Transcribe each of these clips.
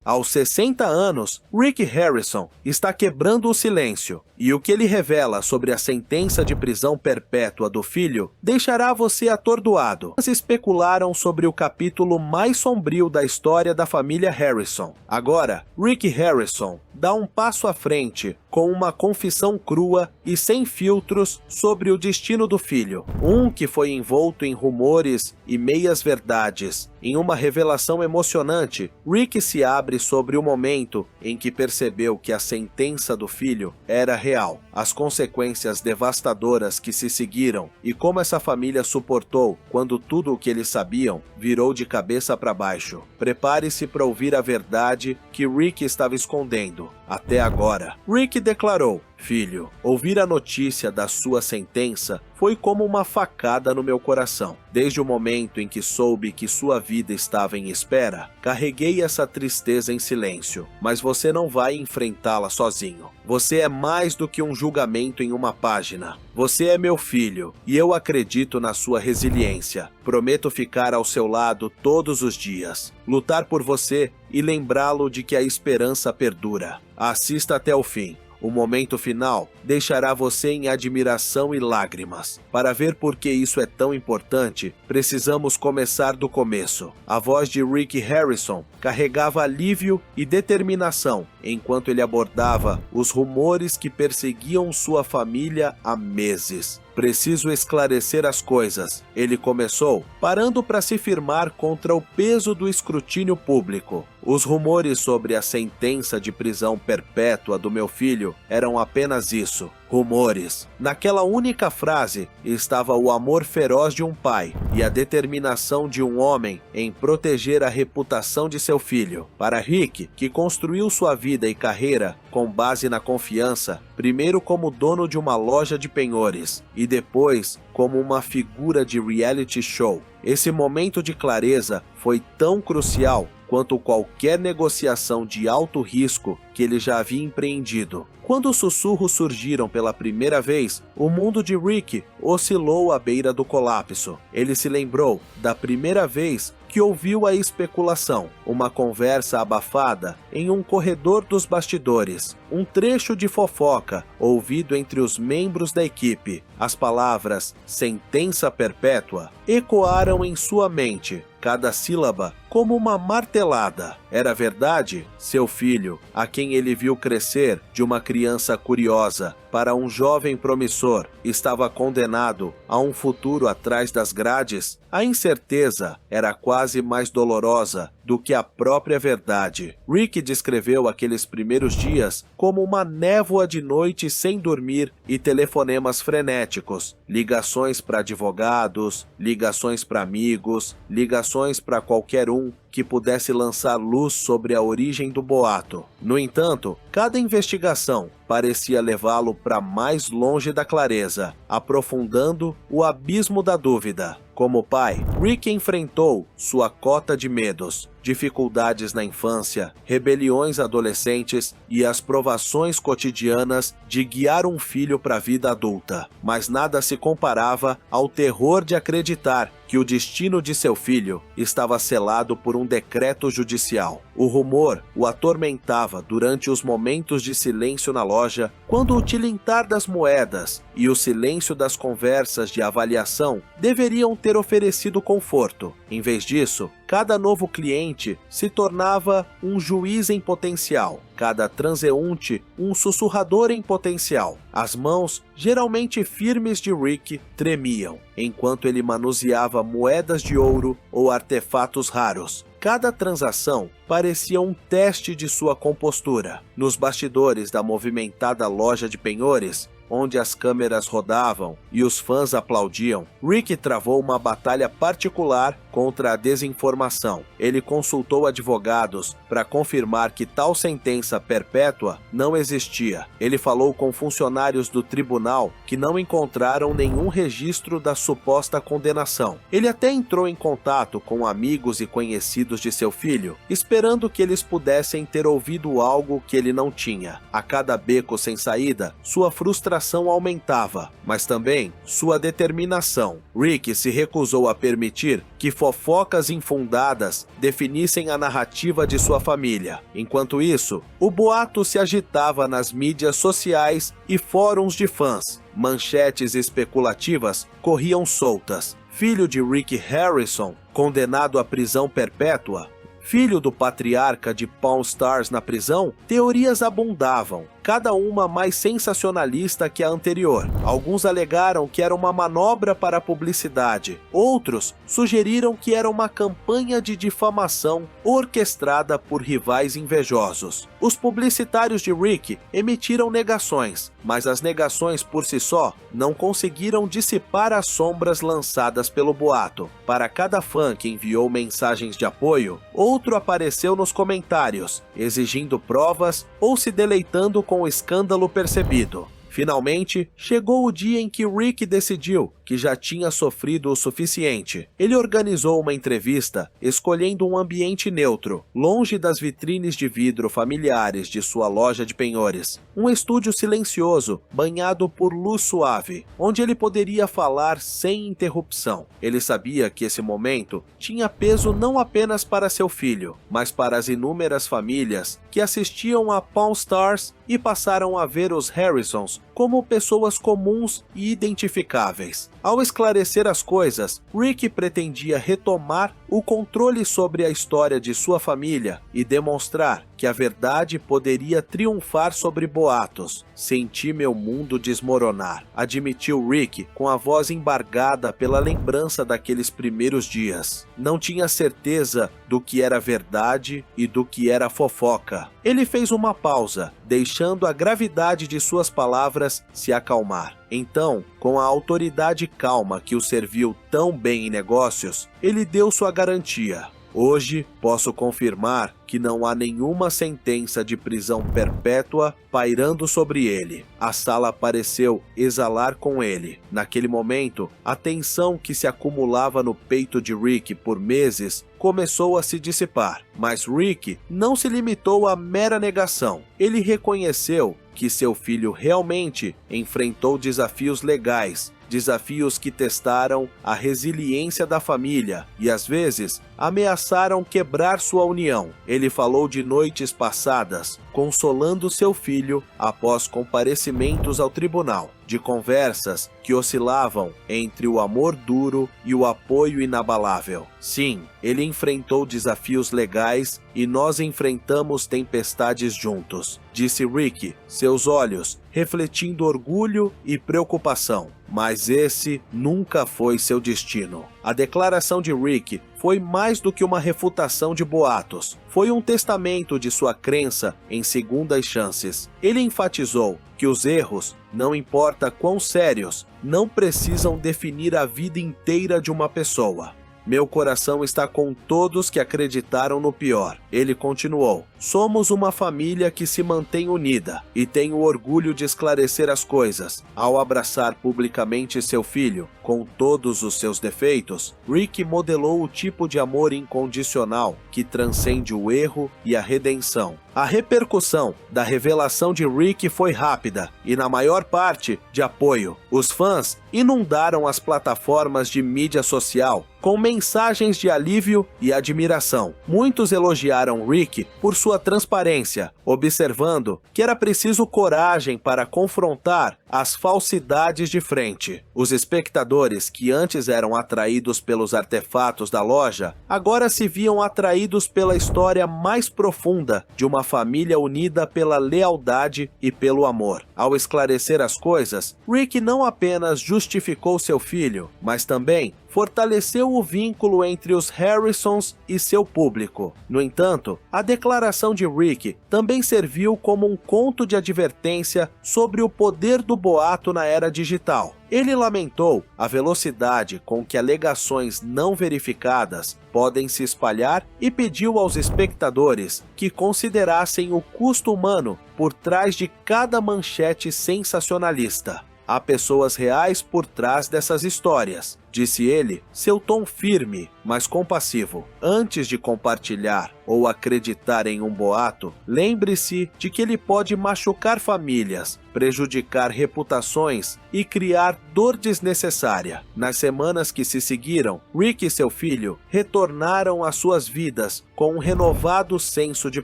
Aos 60 anos, Rick Harrison está quebrando o silêncio, e o que ele revela sobre a sentença de prisão perpétua do filho deixará você atordoado. Eles especularam sobre o capítulo mais sombrio da história da família Harrison. Agora, Rick Harrison dá um passo à frente com uma confissão crua e sem filtros sobre o destino do filho. Um que foi envolto em rumores e meias-verdades. Em uma revelação emocionante, Rick se abre sobre o momento em que percebeu que a sentença do filho era real, as consequências devastadoras que se seguiram e como essa família suportou quando tudo o que eles sabiam virou de cabeça para baixo. Prepare-se para ouvir a verdade que Rick estava escondendo até agora. Rick declarou: "Filho, ouvir a notícia da sua sentença foi como uma facada no meu coração. Desde o momento em que soube que sua vida estava em espera, carreguei essa tristeza em silêncio, mas você não vai enfrentá-la sozinho. Você é mais do que um julgamento em uma página. Você é meu filho, e eu acredito na sua resiliência. Prometo ficar ao seu lado todos os dias, lutar por você e lembrá-lo de que a esperança perdura. Assista até o fim. O momento final deixará você em admiração e lágrimas. Para ver por que isso é tão importante, precisamos começar do começo." A voz de Rick Harrison carregava alívio e determinação enquanto ele abordava os rumores que perseguiam sua família há meses. "Preciso esclarecer as coisas", ele começou, parando para se firmar contra o peso do escrutínio público. "Os rumores sobre a sentença de prisão perpétua do meu filho eram apenas isso, rumores." Naquela única frase estava o amor feroz de um pai e a determinação de um homem em proteger a reputação de seu filho. Para Rick, que construiu sua vida e carreira com base na confiança, primeiro como dono de uma loja de penhores e depois como uma figura de reality show, esse momento de clareza foi tão crucial quanto qualquer negociação de alto risco que ele já havia empreendido. Quando os sussurros surgiram pela primeira vez, o mundo de Rick oscilou à beira do colapso. Ele se lembrou da primeira vez que ouviu a especulação, uma conversa abafada em um corredor dos bastidores, um trecho de fofoca ouvido entre os membros da equipe. As palavras "sentença perpétua" ecoaram em sua mente, cada sílaba como uma martelada. Era verdade? Seu filho, a quem ele viu crescer de uma criança curiosa para um jovem promissor, estava condenado a um futuro atrás das grades? A incerteza era quase mais dolorosa do que a própria verdade. Rick descreveu aqueles primeiros dias como uma névoa de noite sem dormir e telefonemas frenéticos, ligações para advogados, ligações para amigos, ligações para qualquer um que pudesse lançar luz sobre a origem do boato. No entanto, cada investigação parecia levá-lo para mais longe da clareza, aprofundando o abismo da dúvida. Como pai, Rick enfrentou sua cota de medos, dificuldades na infância, rebeliões adolescentes e as provações cotidianas de guiar um filho para a vida adulta. Mas nada se comparava ao terror de acreditar que o destino de seu filho estava selado por um decreto judicial. O rumor o atormentava durante os momentos de silêncio na loja, quando o tilintar das moedas e o silêncio das conversas de avaliação deveriam ter oferecido conforto. Em vez disso, cada novo cliente se tornava um juiz em potencial, cada transeunte um sussurrador em potencial. As mãos, geralmente firmes de Rick, tremiam, enquanto ele manuseava moedas de ouro ou artefatos raros. Cada transação parecia um teste de sua compostura. Nos bastidores da movimentada loja de penhores, onde as câmeras rodavam e os fãs aplaudiam, Rick travou uma batalha particular contra a desinformação. Ele consultou advogados para confirmar que tal sentença perpétua não existia. Ele falou com funcionários do tribunal que não encontraram nenhum registro da suposta condenação. Ele até entrou em contato com amigos e conhecidos de seu filho, esperando que eles pudessem ter ouvido algo que ele não tinha. A cada beco sem saída, sua frustração frustração aumentava, mas também sua determinação. Rick se recusou a permitir que fofocas infundadas definissem a narrativa de sua família. Enquanto isso, o boato se agitava nas mídias sociais e fóruns de fãs. Manchetes especulativas corriam soltas. Filho de Rick Harrison, condenado à prisão perpétua. Filho do patriarca de Pawn Stars na prisão, teorias abundavam, cada uma mais sensacionalista que a anterior. Alguns alegaram que era uma manobra para a publicidade, outros sugeriram que era uma campanha de difamação orquestrada por rivais invejosos. Os publicitários de Rick emitiram negações, mas as negações por si só não conseguiram dissipar as sombras lançadas pelo boato. Para cada fã que enviou mensagens de apoio, outro apareceu nos comentários, exigindo provas ou se deleitando com o escândalo percebido. Finalmente, chegou o dia em que Rick decidiu que já tinha sofrido o suficiente. Ele organizou uma entrevista escolhendo um ambiente neutro, longe das vitrines de vidro familiares de sua loja de penhores. Um estúdio silencioso, banhado por luz suave, onde ele poderia falar sem interrupção. Ele sabia que esse momento tinha peso não apenas para seu filho, mas para as inúmeras famílias que assistiam a Pawn Stars e passaram a ver os Harrisons como pessoas comuns e identificáveis. Ao esclarecer as coisas, Rick pretendia retomar o controle sobre a história de sua família e demonstrar que a verdade poderia triunfar sobre boatos. Senti meu mundo desmoronar, admitiu Rick com a voz embargada pela lembrança daqueles primeiros dias. Não tinha certeza do que era verdade e do que era fofoca. Ele fez uma pausa, deixando a gravidade de suas palavras se acalmar. Então, com a autoridade calma que o serviu tão bem em negócios, ele deu sua garantia. Hoje, posso confirmar que não há nenhuma sentença de prisão perpétua pairando sobre ele. A sala pareceu exalar com ele. Naquele momento, a tensão que se acumulava no peito de Rick por meses começou a se dissipar. Mas Rick não se limitou à mera negação. Ele reconheceu que seu filho realmente enfrentou desafios legais, desafios que testaram a resiliência da família e, às vezes, ameaçaram quebrar sua união. Ele falou de noites passadas, consolando seu filho após comparecimentos ao tribunal, de conversas que oscilavam entre o amor duro e o apoio inabalável. Sim, ele enfrentou desafios legais e nós enfrentamos tempestades juntos, disse Rick, seus olhos refletindo orgulho e preocupação. Mas esse nunca foi seu destino. A declaração de Rick foi mais do que uma refutação de boatos. Foi um testamento de sua crença em segundas chances. Ele enfatizou que os erros, não importa quão sérios, não precisam definir a vida inteira de uma pessoa. Meu coração está com todos que acreditaram no pior. Ele continuou. Somos uma família que se mantém unida e tenho orgulho de esclarecer as coisas. Ao abraçar publicamente seu filho, com todos os seus defeitos, Rick modelou o tipo de amor incondicional que transcende o erro e a redenção. A repercussão da revelação de Rick foi rápida e, na maior parte, de apoio. Os fãs inundaram as plataformas de mídia social com mensagens de alívio e admiração. Muitos elogiaram Rick por sua transparência, observando que era preciso coragem para confrontar as falsidades de frente. Os espectadores, que antes eram atraídos pelos artefatos da loja, agora se viam atraídos pela história mais profunda de uma família unida pela lealdade e pelo amor. Ao esclarecer as coisas, Rick não apenas justificou seu filho, mas também fortaleceu o vínculo entre os Harrisons e seu público. No entanto, a declaração de Rick também serviu como um conto de advertência sobre o poder do boato na era digital. Ele lamentou a velocidade com que alegações não verificadas podem se espalhar e pediu aos espectadores que considerassem o custo humano por trás de cada manchete sensacionalista. Há pessoas reais por trás dessas histórias, disse ele, seu tom firme, mas compassivo. Antes de compartilhar ou acreditar em um boato, lembre-se de que ele pode machucar famílias, prejudicar reputações e criar dor desnecessária. Nas semanas que se seguiram, Rick e seu filho retornaram às suas vidas com um renovado senso de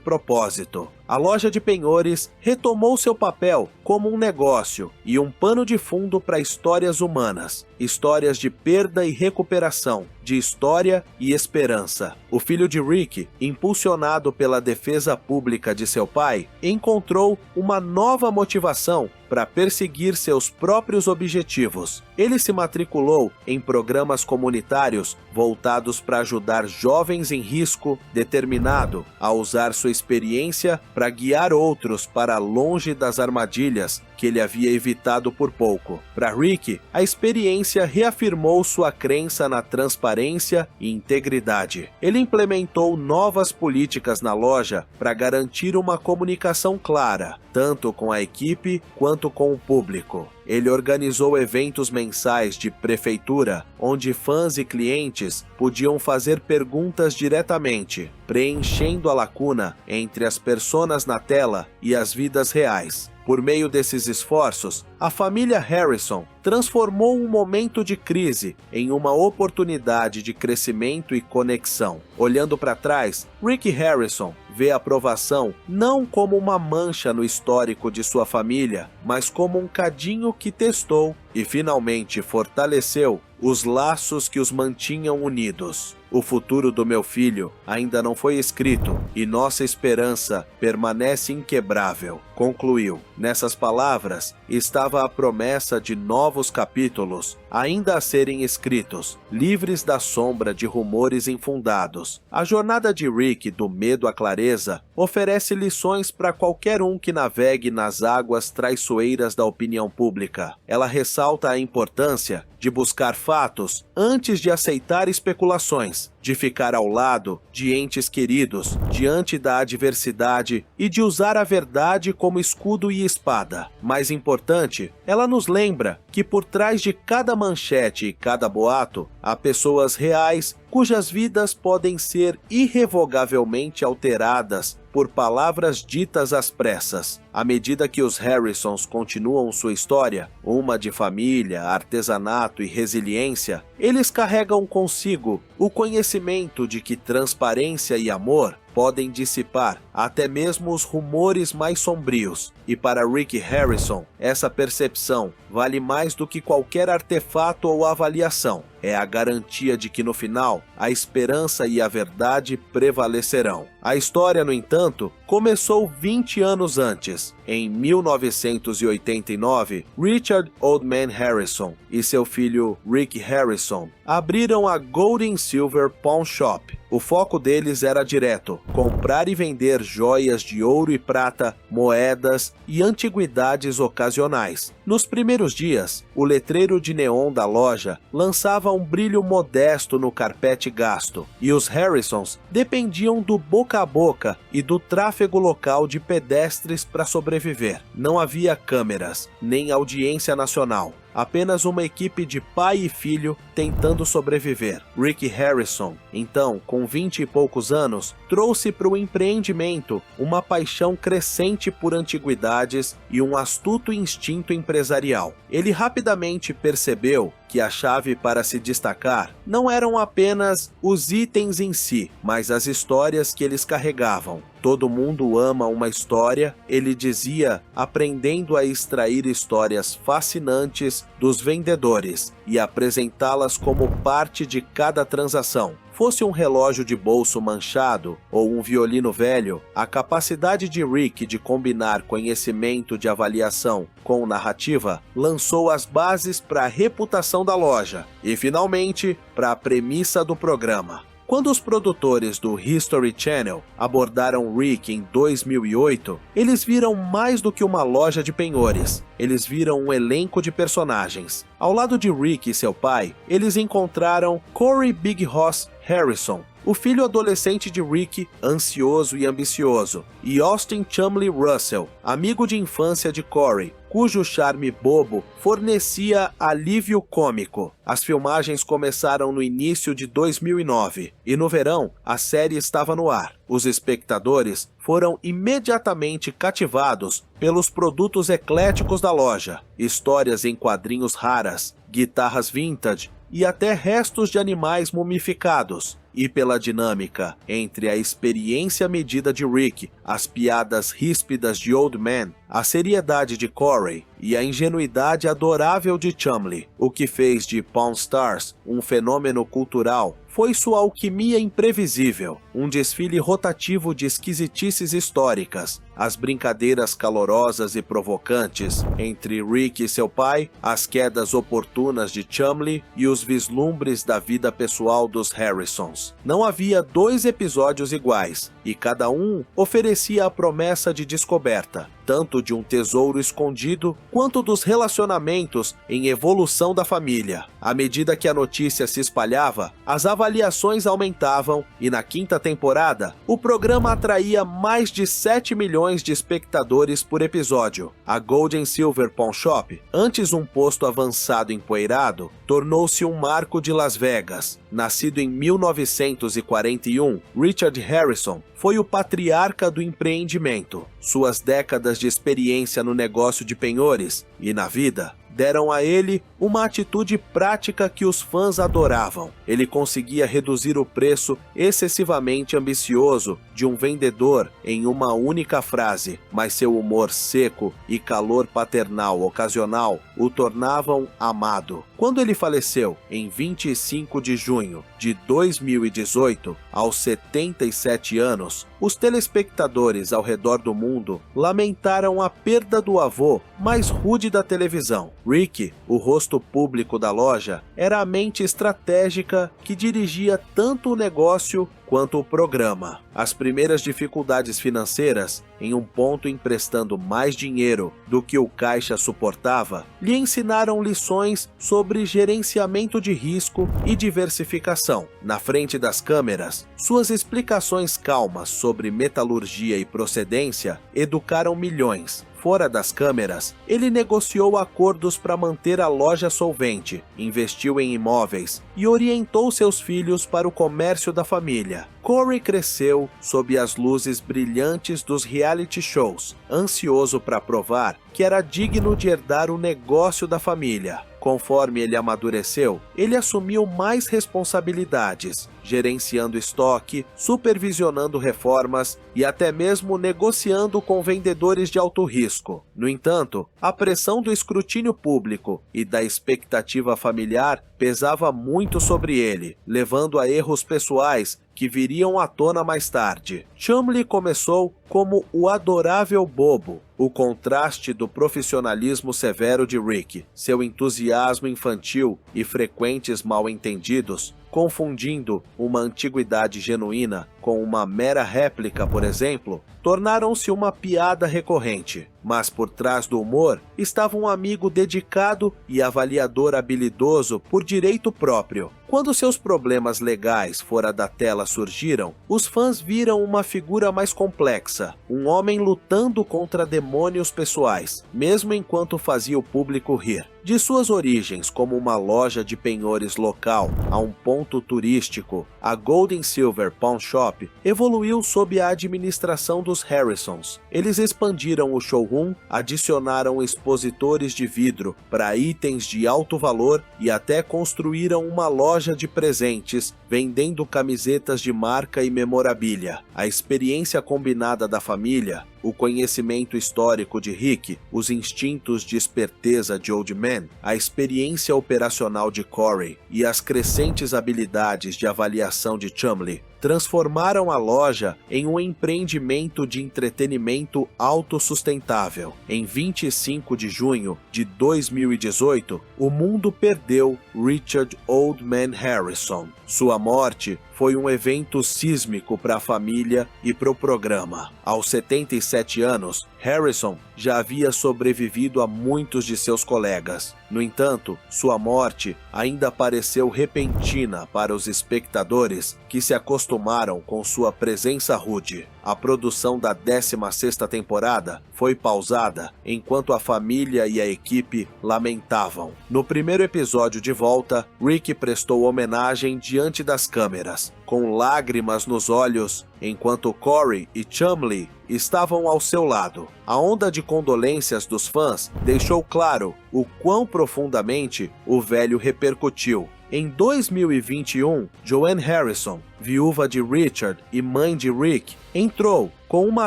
propósito. A loja de penhores retomou seu papel como um negócio e um pano de fundo para histórias humanas, histórias de perda e recuperação, de história e esperança. O filho de Rick, impulsionado pela defesa pública de seu pai, encontrou uma nova motivação para perseguir seus próprios objetivos. Ele se matriculou em programas comunitários voltados para ajudar jovens em risco, determinado a usar sua experiência para guiar outros para longe das armadilhas que ele havia evitado por pouco. Para Rick, a experiência reafirmou sua crença na transparência e integridade. Ele implementou novas políticas na loja para garantir uma comunicação clara, tanto com a equipe quanto com o público. Ele organizou eventos mensais de prefeitura, onde fãs e clientes podiam fazer perguntas diretamente, preenchendo a lacuna entre as personas na tela e as vidas reais. Por meio desses esforços, a família Harrison transformou um momento de crise em uma oportunidade de crescimento e conexão. Olhando para trás, Rick Harrison vê a aprovação não como uma mancha no histórico de sua família, mas como um cadinho que testou e finalmente fortaleceu os laços que os mantinham unidos. O futuro do meu filho ainda não foi escrito e nossa esperança permanece inquebrável, concluiu. Nessas palavras estava a promessa de novos capítulos ainda a serem escritos, livres da sombra de rumores infundados. A jornada de Rick do medo à clareza oferece lições para qualquer um que navegue nas águas traiçoeiras da opinião pública. Ela ressalta a importância de buscar fatos antes de aceitar especulações, de ficar ao lado de entes queridos diante da adversidade e de usar a verdade como escudo e espada. Mais importante, ela nos lembra que por trás de cada manchete e cada boato há pessoas reais cujas vidas podem ser irrevogavelmente alteradas por palavras ditas às pressas. À medida que os Harrisons continuam sua história, uma de família, artesanato e resiliência, eles carregam consigo o conhecimento de que transparência e amor podem dissipar até mesmo os rumores mais sombrios. E para Rick Harrison, essa percepção vale mais do que qualquer artefato ou avaliação. É a garantia de que no final, a esperança e a verdade prevalecerão. A história, no entanto, começou 20 anos antes. Em 1989, Richard Oldman Harrison e seu filho Rick Harrison abriram a Gold and Silver Pawn Shop. O foco deles era direto: comprar e vender joias de ouro e prata, moedas e antiguidades ocasionais. Nos primeiros dias, o letreiro de neon da loja lançava um brilho modesto no carpete gasto, e os Harrisons dependiam do boca a boca e do tráfego local de pedestres para sobreviver. Não havia câmeras, nem audiência nacional. Apenas uma equipe de pai e filho tentando sobreviver. Rick Harrison, então, com 20 e poucos anos, trouxe para o empreendimento uma paixão crescente por antiguidades e um astuto instinto empresarial. Ele rapidamente percebeu que a chave para se destacar não eram apenas os itens em si, mas as histórias que eles carregavam. Todo mundo ama uma história, ele dizia, aprendendo a extrair histórias fascinantes dos vendedores e apresentá-las como parte de cada transação. Fosse um relógio de bolso manchado ou um violino velho, a capacidade de Rick de combinar conhecimento de avaliação com narrativa lançou as bases para a reputação da loja e, finalmente, para a premissa do programa. Quando os produtores do History Channel abordaram Rick em 2008, eles viram mais do que uma loja de penhores. Eles viram um elenco de personagens. Ao lado de Rick e seu pai, eles encontraram Corey Big Hoss Harrison, o filho adolescente de Rick, ansioso e ambicioso, e Austin Chumley Russell, amigo de infância de Corey, cujo charme bobo fornecia alívio cômico. As filmagens começaram no início de 2009 e no verão a série estava no ar. Os espectadores foram imediatamente cativados pelos produtos ecléticos da loja, histórias em quadrinhos raras, guitarras vintage e até restos de animais mumificados, e pela dinâmica entre a experiência medida de Rick, as piadas ríspidas de Old Man, a seriedade de Corey e a ingenuidade adorável de Chumlee. O que fez de Pawn Stars um fenômeno cultural foi sua alquimia imprevisível, um desfile rotativo de esquisitices históricas, as brincadeiras calorosas e provocantes entre Rick e seu pai, as quedas oportunas de Chumlee e os vislumbres da vida pessoal dos Harrisons. Não havia 2 episódios iguais, e cada um oferecia a promessa de descoberta, tanto de um tesouro escondido quanto dos relacionamentos em evolução da família. À medida que a notícia se espalhava, as avaliações aumentavam e na 5ª temporada, o programa atraía mais de 7 milhões de espectadores por episódio. A Gold & Silver Pawn Shop, antes um posto avançado empoeirado, tornou-se um marco de Las Vegas. Nascido em 1941, Richard Harrison foi o patriarca do empreendimento. Suas décadas de experiência no negócio de penhores e na vida deram a ele uma atitude prática que os fãs adoravam. Ele conseguia reduzir o preço excessivamente ambicioso de um vendedor em uma única frase, mas seu humor seco e calor paternal ocasional o tornavam amado. Quando ele faleceu em 25 de junho de 2018, aos 77 anos, os telespectadores ao redor do mundo lamentaram a perda do avô mais rude da televisão. Rick, o rosto público da loja, era a mente estratégica que dirigia tanto o negócio quanto o programa. As primeiras dificuldades financeiras, em um ponto emprestando mais dinheiro do que o caixa suportava, lhe ensinaram lições sobre gerenciamento de risco e diversificação. Na frente das câmeras, suas explicações calmas sobre metalurgia e procedência educaram milhões. Fora das câmeras, ele negociou acordos para manter a loja solvente, investiu em imóveis e orientou seus filhos para o comércio da família. Corey cresceu sob as luzes brilhantes dos reality shows, ansioso para provar que era digno de herdar o negócio da família. Conforme ele amadureceu, ele assumiu mais responsabilidades, gerenciando estoque, supervisionando reformas e até mesmo negociando com vendedores de alto risco. No entanto, a pressão do escrutínio público e da expectativa familiar pesava muito sobre ele, levando a erros pessoais que viriam à tona mais tarde. Chumlee começou como o adorável bobo, o contraste do profissionalismo severo de Rick, seu entusiasmo infantil e frequentes mal-entendidos, confundindo uma antiguidade genuína com uma mera réplica, por exemplo, tornaram-se uma piada recorrente. Mas por trás do humor estava um amigo dedicado e avaliador habilidoso por direito próprio. Quando seus problemas legais fora da tela surgiram, os fãs viram uma figura mais complexa, um homem lutando contra demônios pessoais, mesmo enquanto fazia o público rir. De suas origens como uma loja de penhores local a um ponto turístico, a Gold & Silver Pawn Shop evoluiu sob a administração dos Harrisons. Eles expandiram o showroom, adicionaram expositores de vidro para itens de alto valor e até construíram uma loja de presentes, vendendo camisetas de marca e memorabilia. A experiência combinada da família, o conhecimento histórico de Rick, os instintos de esperteza de Old Man, a experiência operacional de Corey e as crescentes habilidades de avaliação de Chumlee transformaram a loja em um empreendimento de entretenimento autossustentável. Em 25 de junho de 2018, o mundo perdeu Richard Old Man Harrison. Sua morte foi um evento sísmico para a família e para o programa. Aos 77 anos, Harrison já havia sobrevivido a muitos de seus colegas. No entanto, sua morte ainda pareceu repentina para os espectadores que se acostumaram com sua presença rude. A produção da 16ª temporada foi pausada enquanto a família e a equipe lamentavam. No primeiro episódio de volta, Rick prestou homenagem diante das câmeras, com lágrimas nos olhos, enquanto Corey e Chumlee estavam ao seu lado. A onda de condolências dos fãs deixou claro o quão profundamente o velho repercutiu. Em 2021, Joanne Harrison, viúva de Richard e mãe de Rick, entrou com uma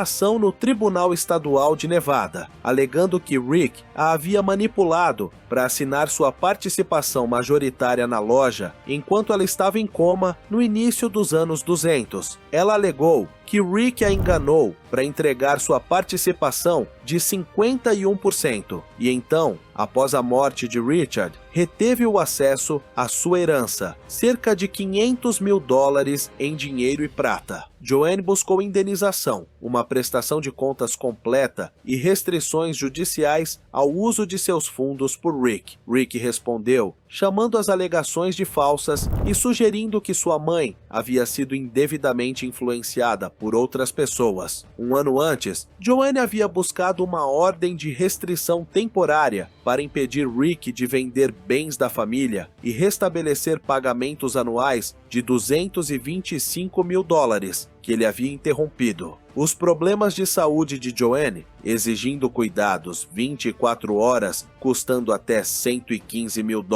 ação no Tribunal Estadual de Nevada, alegando que Rick a havia manipulado para assinar sua participação majoritária na loja enquanto ela estava em coma no início dos anos 200. Ela alegou que Rick a enganou para entregar sua participação de 51% e então, após a morte de Richard, reteve o acesso à sua herança, cerca de $500 mil em dinheiro e prata. Joanne buscou indenização, uma prestação de contas completa e restrições judiciais ao uso de seus fundos por Rick. Rick respondeu, chamando as alegações de falsas e sugerindo que sua mãe havia sido indevidamente influenciada por outras pessoas. Um ano antes, Joanne havia buscado uma ordem de restrição temporária para impedir Rick de vender bens da família e restabelecer pagamentos anuais de $225 mil que ele havia interrompido. Os problemas de saúde de Joanne, exigindo cuidados 24 horas, custando até $115 mil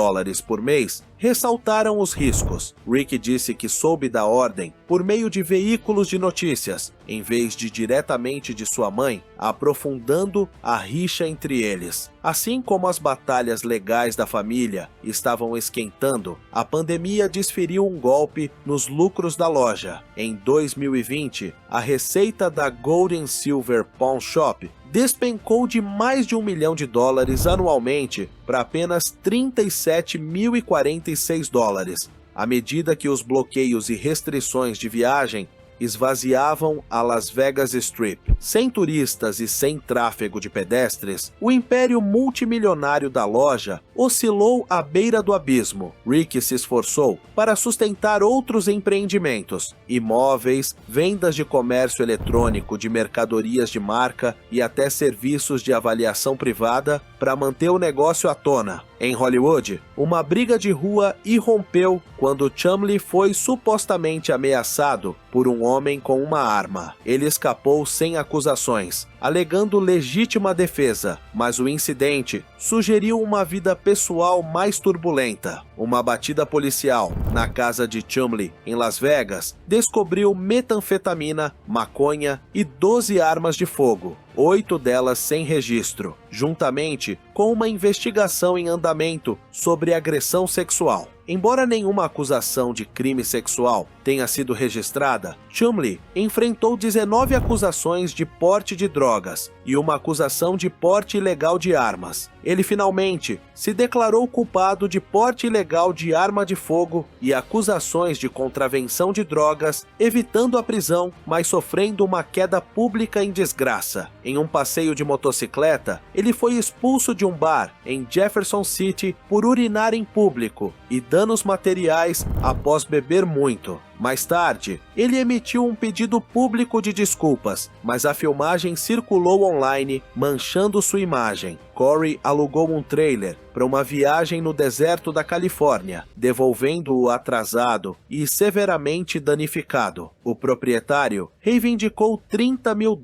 por mês, ressaltaram os riscos. Rick disse que soube da ordem por meio de veículos de notícias, em vez de diretamente de sua mãe, aprofundando a rixa entre eles. Assim como as batalhas legais da família estavam esquentando, a pandemia desferiu um golpe nos lucros da loja. Em 2020, a receita da Gold and Silver Pawn Shop despencou de mais de $1 milhão anualmente para apenas $37.046, à medida que os bloqueios e restrições de viagem esvaziavam a Las Vegas Strip. Sem turistas e sem tráfego de pedestres, o império multimilionário da loja oscilou à beira do abismo. Rick se esforçou para sustentar outros empreendimentos, imóveis, vendas de comércio eletrônico de mercadorias de marca e até serviços de avaliação privada para manter o negócio à tona. Em Hollywood, uma briga de rua irrompeu quando Chumlee foi supostamente ameaçado por um homem com uma arma. Ele escapou sem acusações, alegando legítima defesa, mas o incidente sugeriu uma vida pessoal mais turbulenta. Uma batida policial na casa de Chumlee, em Las Vegas, descobriu metanfetamina, maconha e 12 armas de fogo, 8 delas sem registro, juntamente com uma investigação em andamento sobre agressão sexual. Embora nenhuma acusação de crime sexual tenha sido registrada, Chumlee enfrentou 19 acusações de porte de drogas e uma acusação de porte ilegal de armas. Ele finalmente se declarou culpado de porte ilegal de arma de fogo e acusações de contravenção de drogas, evitando a prisão, mas sofrendo uma queda pública em desgraça. Em um passeio de motocicleta, ele foi expulso de um bar em Jefferson City por urinar em público e danos materiais após beber muito. Mais tarde, ele emitiu um pedido público de desculpas, mas a filmagem circulou online, manchando sua imagem. Corey alugou um trailer para uma viagem no deserto da Califórnia, devolvendo-o atrasado e severamente danificado. O proprietário reivindicou $30 mil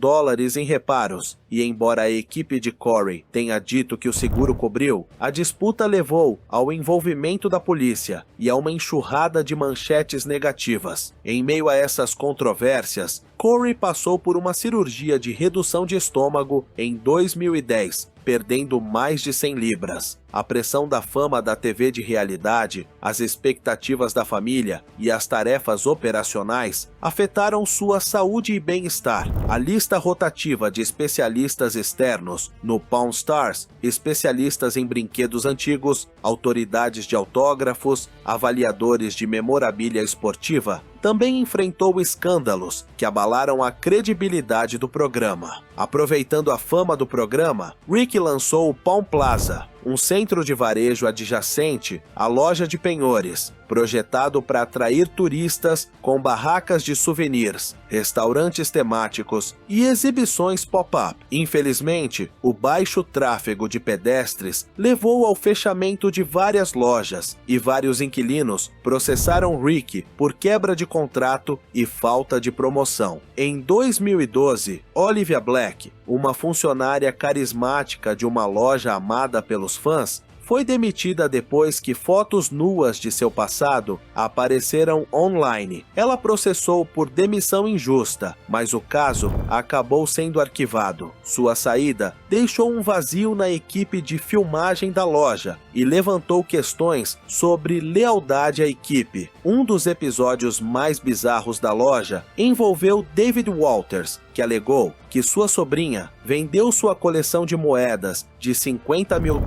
em reparos, e embora a equipe de Corey tenha dito que o seguro cobriu, a disputa levou ao envolvimento da polícia e a uma enxurrada de manchetes negativas. Em meio a essas controvérsias, Corey passou por uma cirurgia de redução de estômago em 2010, perdendo mais de 100 libras. A pressão da fama da TV de realidade, as expectativas da família e as tarefas operacionais afetaram sua saúde e bem-estar. A lista rotativa de especialistas externos no Pawn Stars, especialistas em brinquedos antigos, autoridades de autógrafos, avaliadores de memorabilia esportiva, também enfrentou escândalos que abalaram a credibilidade do programa. Aproveitando a fama do programa, Rick lançou o Pawn Plaza, um centro de varejo adjacente à loja de penhores, projetado para atrair turistas com barracas de souvenirs, restaurantes temáticos e exibições pop-up. Infelizmente, o baixo tráfego de pedestres levou ao fechamento de várias lojas e vários inquilinos processaram Rick por quebra de contrato e falta de promoção. Em 2012, Olivia Black, uma funcionária carismática de uma loja amada pelos fãs, foi demitida depois que fotos nuas de seu passado apareceram online. Ela processou por demissão injusta, mas o caso acabou sendo arquivado. Sua saída deixou um vazio na equipe de filmagem da loja e levantou questões sobre lealdade à equipe. Um dos episódios mais bizarros da loja envolveu David Walters, que alegou que sua sobrinha vendeu sua coleção de moedas de $50 mil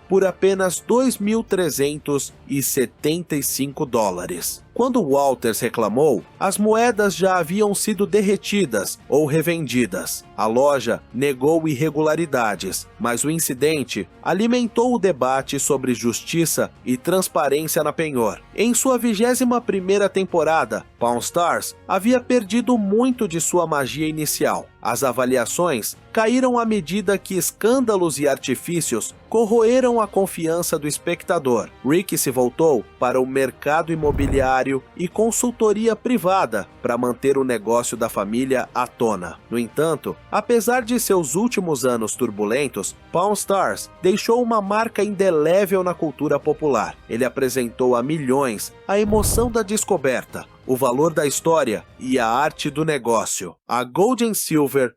por apenas $2.375. Quando Walters reclamou, as moedas já haviam sido derretidas ou revendidas. A loja negou irregularidades, mas o incidente alimentou o debate sobre justiça e transparência na penhor. Em sua 21ª temporada, Pawn Stars havia perdido muito de sua magia inicial. As avaliações caíram à medida que escândalos e artifícios corroeram a confiança do espectador. Rick se voltou para o mercado imobiliário e consultoria privada para manter o negócio da família à tona. No entanto, apesar de seus últimos anos turbulentos, Pawn Stars deixou uma marca indelével na cultura popular. Ele apresentou a milhões a emoção da descoberta, o valor da história e a arte do negócio. A Gold & Silver